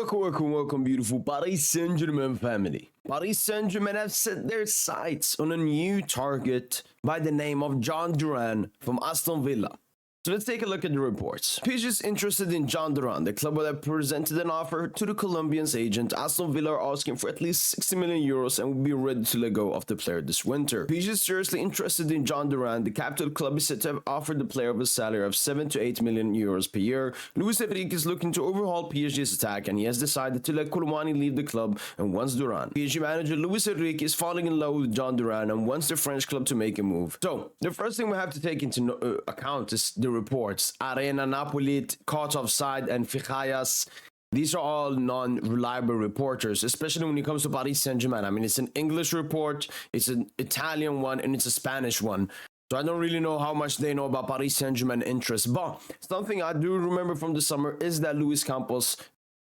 Welcome, beautiful Paris Saint Germain family. Paris Saint Germain have set their sights on a new target by the name of Jhon Duran from Aston Villa. So let's take a look at the reports. PSG is interested in Jhon Duran. The club will have presented an offer to the Colombian's agent. Aston Villa are asking for at least 60 million euros and will be ready to let go of the player this winter. PSG is seriously interested in Jhon Duran. The capital club is said to have offered the player a salary of 7 to 8 million euros per year. Luis Enrique is looking to overhaul PSG's attack and he has decided to let Colomani leave the club and wants Duran. PSG manager Luis Enrique is falling in love with Jhon Duran and wants the French club to make a move. So the first thing we have to take into account is the reports. Arena, Napoli, caught offside, and Fichayas. These are all non-reliable reporters, especially when it comes to Paris Saint Germain. I mean, it's an English report, it's an Italian one, and it's a Spanish one. So I don't really know how much they know about Paris Saint Germain interest. But something I do remember from the summer is that Luis Campos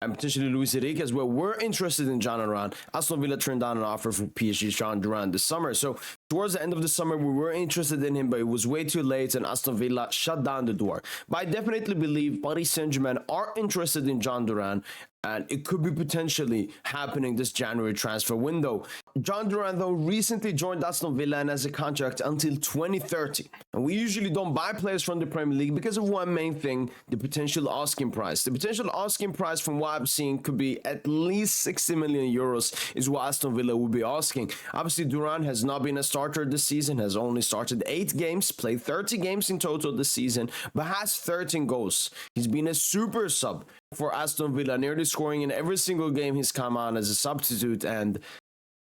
and potentially Luis Enrique as well were interested in Jhon Duran. Aston Villa turned down an offer from PSG's Jhon Duran this summer. So towards the end of the summer, we were interested in him, but it was way too late and Aston Villa shut down the door. But I definitely believe Paris Saint Germain are interested in Jhon Duran, and it could be potentially happening this January transfer window. Jhon Duran, though, recently joined Aston Villa and has a contract until 2030. And we usually don't buy players from the Premier League because of one main thing, the potential asking price. The potential asking price from what I'm seeing could be at least 60 million euros is what Aston Villa will be asking. Obviously, Duran has not been a starter this season, has only started 8 games, played 30 games in total this season, but has 13 goals. He's been a super sub for Aston Villa, nearly scoring in every single game he's come on as a substitute, and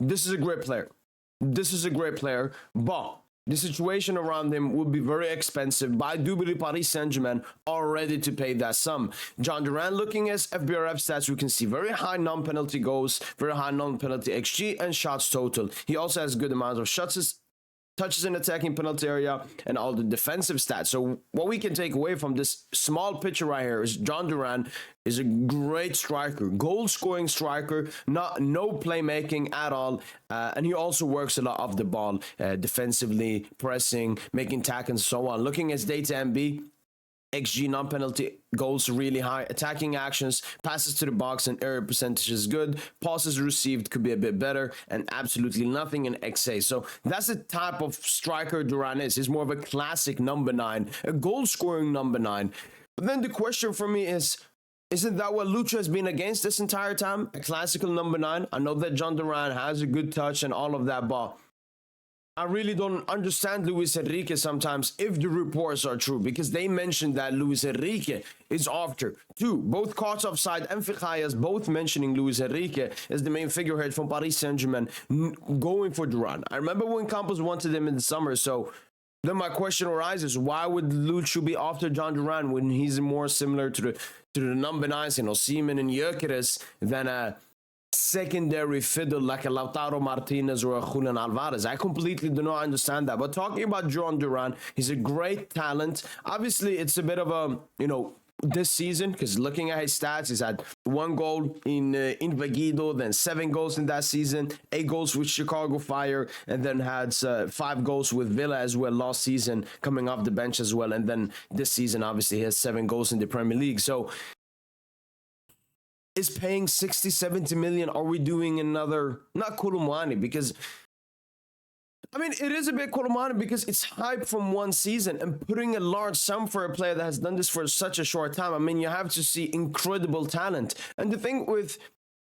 this is a great player. This is a great player, but the situation around him will be very expensive, but I do believe Paris Saint-Germain are ready to pay that sum. Jhon Duran, looking at FBRF stats, we can see very high non-penalty goals, very high non-penalty XG, and shots total. He also has good amount of shots, touches in attacking penalty area, and all the defensive stats. So what we can take away from this small picture right here is Jhon Duran is a great striker, goal-scoring striker, no playmaking at all, and he also works a lot off the ball, defensively, pressing, making tackles, and so on. Looking at his data MB, XG non-penalty goals really high, attacking actions, passes to the box and error percentage is good, passes received could be a bit better, and absolutely nothing in XA. So that's the type of striker Duran is. He's more of a classic number 9, a goal-scoring number 9. But then the question for me is, isn't that what Lucha has been against this entire time? A classical number 9? I know that Jhon Duran has a good touch and all of that, but I really don't understand Luis Enrique sometimes if the reports are true, because they mentioned that Luis Enrique is after two. Both caught offside and Fichayas both mentioning Luis Enrique as the main figurehead from Paris Saint Germain going for Duran. I remember when Campos wanted him in the summer, so then my question arises, why would Lucho be after Jhon Duran when he's more similar to the number 9s, you know, Seaman and Gyökeres, than a secondary fiddle like a Lautaro Martinez or a Julian Alvarez? I completely do not understand that. But talking about Jhon Duran, he's a great talent. Obviously, it's a bit of a, this season, because looking at his stats, he's had 1 goal in Vaguido, then 7 goals in that season, 8 goals with Chicago Fire, and then had 5 goals with Villa as well last season, coming off the bench as well. And then this season, obviously, he has 7 goals in the Premier League. So is paying 60, 70 million, are we doing another, not Colomani, because, I mean, it is a bit Colomani because it's hype from 1 season and putting a large sum for a player that has done this for such a short time. I mean, you have to see incredible talent. And the thing with,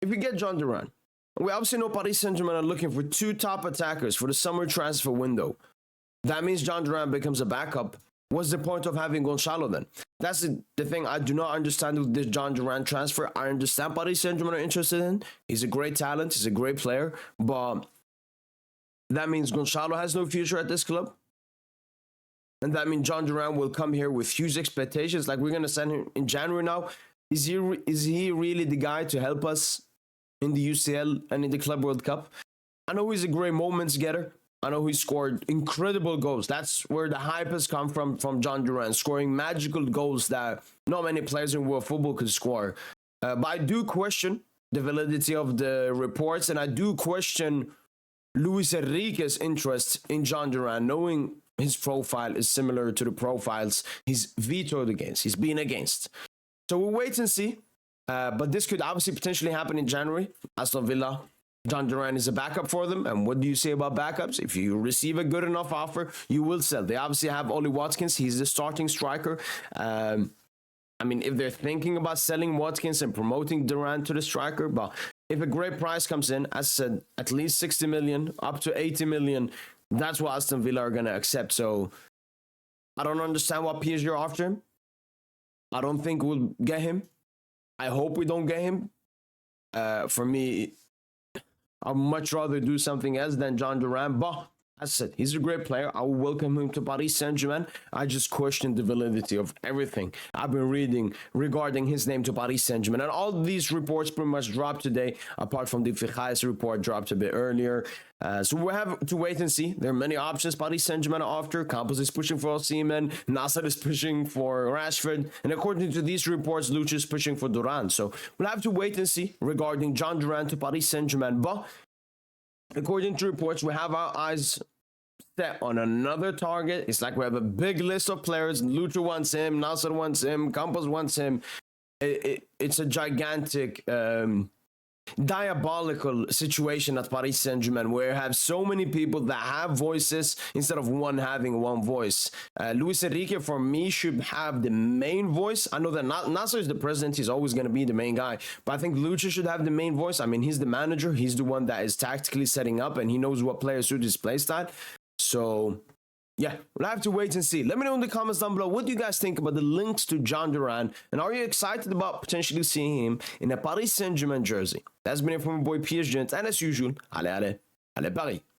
if you get Jhon Duran, we obviously know Paris Saint-Germain are looking for 2 top attackers for the summer transfer window. That means Jhon Duran becomes a backup. What's the point of having Gonçalo then? That's the thing I do not understand with this Jhon Duran transfer. I understand Paris Saint-Germain are interested in. He's a great talent. He's a great player. But that means Gonçalo has no future at this club. And that means Jhon Duran will come here with huge expectations. Like, we're going to send him in January now. Is he really the guy to help us in the UCL and in the Club World Cup? I know he's a great moments getter. I know he scored incredible goals. That's where the hype has come from Jhon Duran, scoring magical goals that not many players in world football could score. But I do question the validity of the reports, and I do question Luis Enrique's interest in Jhon Duran, knowing his profile is similar to the profiles he's vetoed against, he's been against. So we'll wait and see. But this could obviously potentially happen in January. Aston Villa, Jhon Duran is a backup for them. And what do you say about backups? If you receive a good enough offer, you will sell. They obviously have Ollie Watkins. He's the starting striker. I mean, if they're thinking about selling Watkins and promoting Duran to the striker, but if a great price comes in, as I said, at least 60 million, up to 80 million, that's what Aston Villa are going to accept. So I don't understand what PSG are after him. I don't think we'll get him. I hope we don't get him. For me, I'd much rather do something else than Jhon Duran. But as I said, he's a great player. I will welcome him to Paris Saint Germain. I just question the validity of everything I've been reading regarding his name to Paris Saint Germain. And all these reports pretty much dropped today, apart from the Fichais report dropped a bit earlier. So we'll have to wait and see. There are many options Paris Saint Germain are after. Campos is pushing for Osimhen. Nasser is pushing for Rashford. And according to these reports, Lucha is pushing for Duran. So we'll have to wait and see regarding Jhon Duran to Paris Saint Germain. But according to reports, we have our eyes set on another target. It's like we have a big list of players. Lucha wants him. Nasser wants him. Campos wants him. It's a gigantic, diabolical situation at Paris Saint-Germain where you have so many people that have voices instead of one having one voice. Luis Enrique, for me, should have the main voice. I know that Nasser is the president. He's always going to be the main guy. But I think Lucha should have the main voice. I mean, he's the manager. He's the one that is tactically setting up, and he knows what players suit his playstyle. So, yeah, we'll have to wait and see. Let me know in the comments down below, what do you guys think about the links to Jhon Duran? And are you excited about potentially seeing him in a Paris Saint-Germain jersey? That's been it from my boy PSG, and as usual, allez Paris.